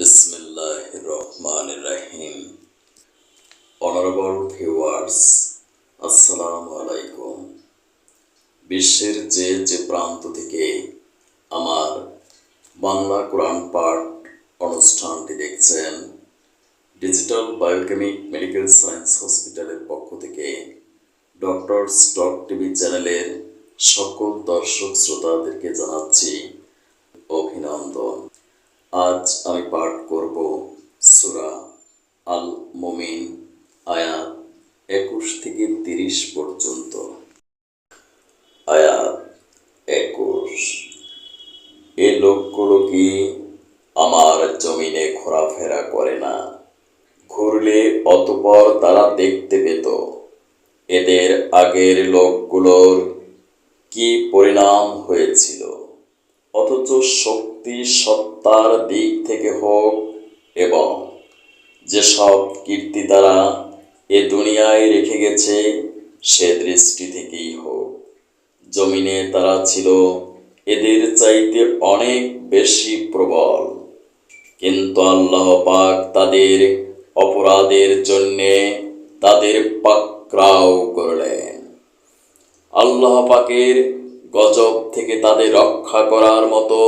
বিসমিল্লাহির রহমানির রহিম। Honourable viewers, আসসালামু আলাইকুম। বিশ্বের যে যে প্রান্ত থেকে আমার বাংলা কোরআন পাঠ অনুষ্ঠানটি দেখছেন, ডিজিটাল বায়োকেমিক মেডিকেল সায়েন্স হসপিটালের পক্ষ থেকে ডক্টর স্টক টিভি চ্যানেলের সকল দর্শক শ্রোতাদেরকে জানাচ্ছি অভিনন্দন। আজ আমি পাঠ করব সূরা আল মুমিন, আয়াত 21 থেকে 30 পর্যন্ত। আয়াত 21। এ লোকগুলো কি আমার জমিনে ঘোরাফেরা করে না? ঘুরলে অতঃপর তারা দেখতে পেত এদের আগের লোকগুলোর কি পরিণাম হয়েছিল। অথচ শক্তি সত্তার দিক থেকে হোক এবং যেসব কীর্তি তারা এ দুনিয়ায় রেখে গেছে সে দৃষ্টি থেকেই হোক, জমিনে তারা ছিল এদের চাইতে অনেক বেশি প্রবল। কিন্তু আল্লাহ পাক তাদের অপরাধের জন্যে তাদের পাকড়াও করলেন। আল্লাহ পাকের গজব থেকে তাদের রক্ষা করার মতো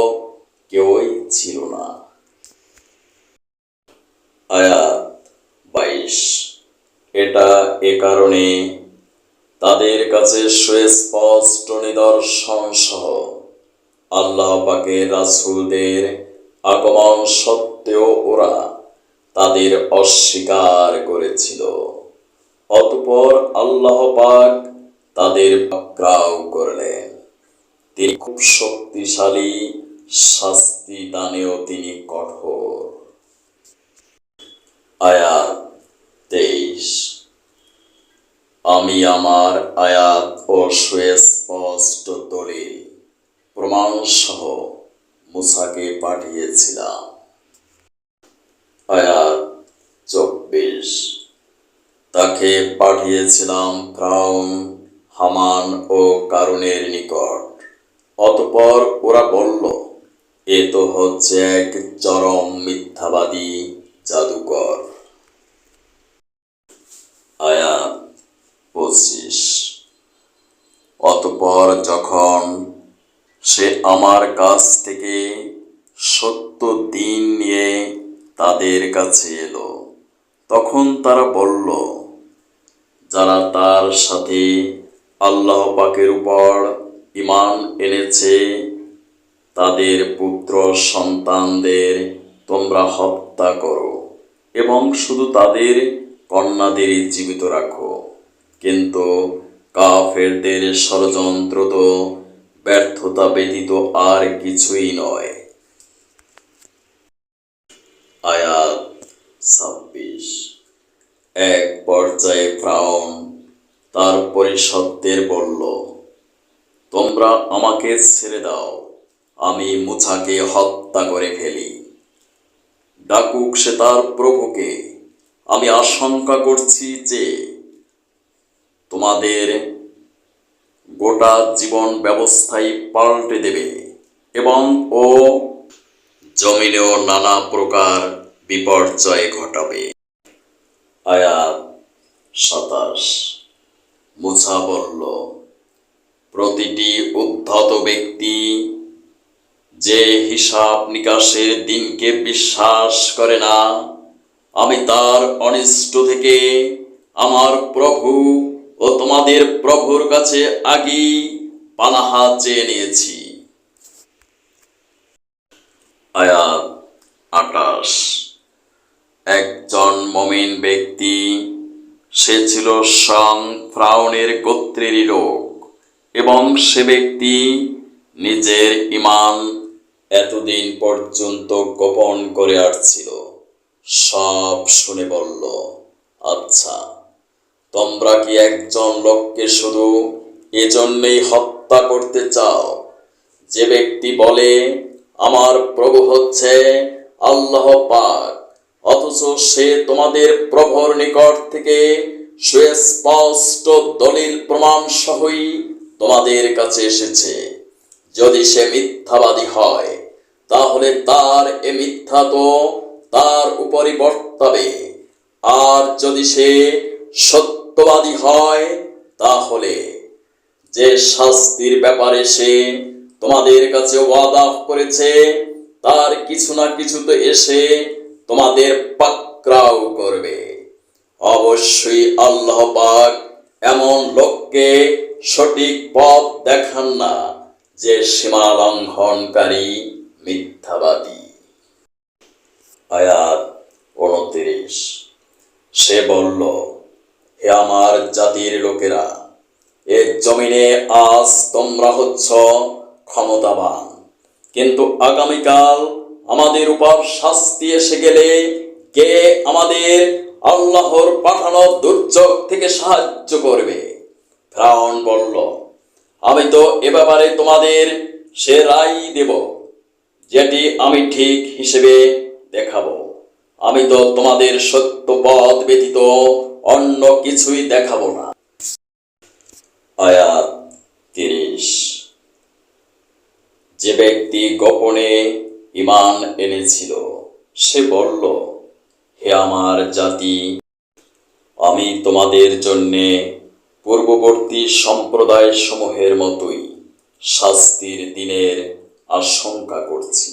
কেউই ছিল না। আয়াত 22। এটা এ কারণে তাদের কাছে সুস্পষ্ট নিদর্শন সহ আল্লাহ পাকের রাসূলদের আগমন সত্ত্বেও ওরা তাদের অস্বীকার করেছিল। অতঃপর আল্লাহ পাক তাদের পাকড়াও করলেন। তিনি খুব শক্তিশালী, শাস্তি দানেও তিনি কঠোর। আয়াত 23। আমি আমার আয়াত ও সুস্পষ্ট দলিল প্রমাণ সহ মূসাকে পাঠিয়েছিলাম। আয়াত 24। তাকে পাঠিয়েছিলাম ফিরআউন, হামান ও কারুনের নিকট। অতঃপর ওরা বলল, এ তো হচ্ছে এক চরম মিথ্যাবাদী জাদুকর। আয়াত 25। অতঃপর যখন সে আমার কাছ থেকে সত্য দ্বীন নিয়ে তাদের কাছে এলো, তখন তারা বলল, যারা তার সাথে আল্লাহ পাকের উপর ঈমান এনেছে তাদের পুত্র সন্তানদের তোমরা হত্যা করো এবং শুধু তাদের কন্যাদেরই জীবিত রাখো। কিন্তু কাফেরদের ষড়যন্ত্র তো ব্যর্থতা ব্যতীত আর কিছুই নয়। আয়াত 26। এক পর্যায়ে ফিরআউন তার পরিষদদের বলল, তোমরা আমাকে ছেড়ে দাও, আমি মূসাকে হত্যা করে ফেলি। ডাকুক সে তার প্রভুকে। আমি আশঙ্কা করছি যে তোমাদের গোটা জীবন ব্যবস্থাই পাল্টে দেবে এবং ও জমিনেও নানা প্রকার বিপর্যয় ঘটাবে। আয়াত 27। মূসা বলল, প্রতিটি উদ্ধত ব্যক্তি যে হিসাব নিকাশের দিনকে বিশ্বাস করে না, আমি তার অনিষ্ট থেকে আমার প্রভু ও তোমাদের প্রভুর কাছে আগেই পানাহা চেয়ে নিয়েছি। আয়াত 28। একজন মুমিন ব্যক্তি, সে ছিল স্বয়ং ফিরআউনের গোত্রেরই লোক এবং সে ব্যক্তি নিজের ঈমান এতদিন পর্যন্ত গোপন করে আসছিল, সব শুনে বলল, আচ্ছা, তোমরা কি একজন লোককে শুধু এজন্যই হত্যা করতে চাও যে ব্যক্তি বলে আমার প্রভু হচ্ছে আল্লাহ পাক, অথচ সে তোমাদের প্রভুর নিকট থেকে সুস্পষ্ট দলিল প্রমাণ সহই তোমাদের কাছে এসেছে। যদি সে মিথ্যাবাদী হয় তাহলে তার এ মিথ্যা তো তার উপরই বর্তাবে। আর যদি সে সত্যবাদী হয়, তাহলে যে শাস্তির ব্যাপারে সে তোমাদের কাছে ওয়াদা করেছে, তার কিছু না কিছু তো এসে তোমাদের পাকড়াও করবে। অবশ্যই আল্লাহ পাক এমন লোককে সঠিক পথ দেখান না যে সীমা লঙ্ঘনকারী, মিথ্যাবাদী। আয়াত 29। সে বলল, হে আমার জাতির লোকেরা, এ জমিনে আজ তোমরা হচ্ছ ক্ষমতাবান, কিন্তু আগামীকাল আমাদের উপর শাস্তি এসে গেলে কে আমাদের আল্লাহর পাঠানো দুর্যোগ থেকে সাহায্য করবে? ফিরআউন বলল, আমি তো এ ব্যাপারে তোমাদের সে রায় দেব যেটি আমি ঠিক হিসেবে দেখাবো। আমি তো তোমাদের সত্য পথ ব্যতীত অন্য কিছুই দেখাবো না। আয়াত 30। যে ব্যক্তি গোপনে ঈমান এনেছিল সে বলল, হে আমার জাতি, আমি তোমাদের জন্যে পূর্ববর্তী সম্প্রদায় সমূহের মতোই শাস্তির দিনের আশঙ্কা করছি।